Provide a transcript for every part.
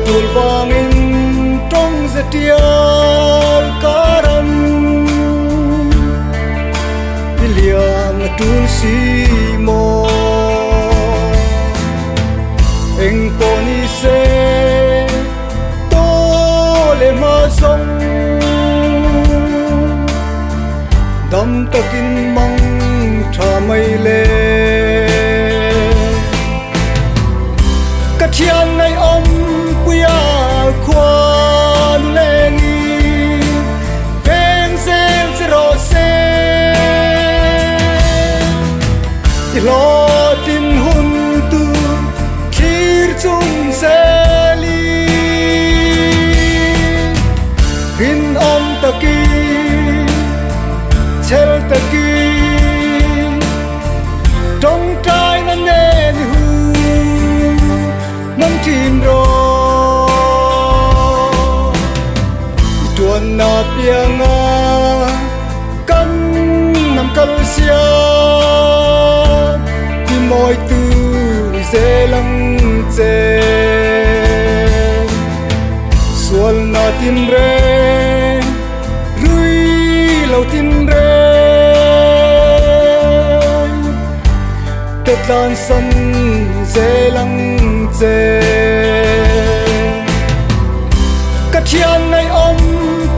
tul wangin trong zetial karam iliang tul si mo eng poni se to le ma song dam takin mang tha mai le chiang ngày om puya khoan lên ven xem zero se lo tin hun tu khir chung se li hin om taki chel taki trong trai nan ne tin ro tuan na pianga kan nam kal sia ti moi tu ze lang che sual na tin re rui lo tin re tet lan san ze lang che chiang ngày om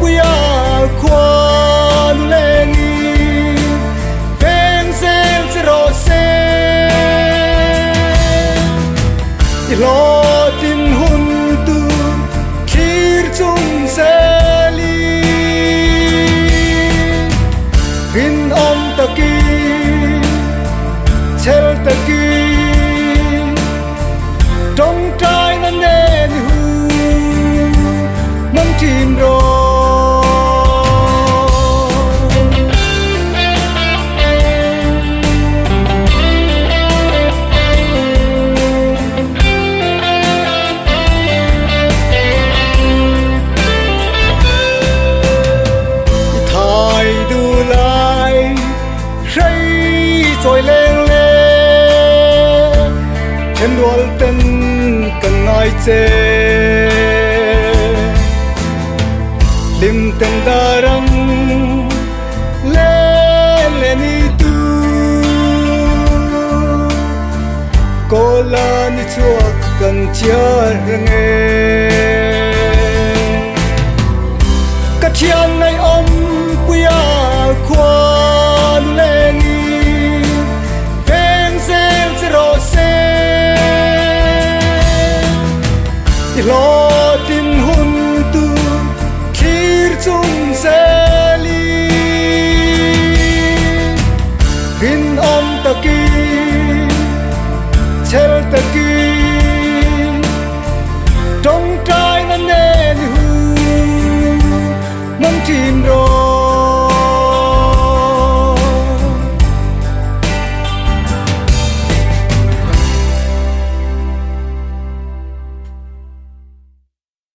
puya khoan lên ven xem zero se lo tin hun tu khir chung se li hin om taki chel taki trong trai nan nên hu mang tin ro thai du lai say trôi lên lên trên đuôi tên cần ai chê lim ten darang le ni tu kola ni chuak kan chia nge ka chiang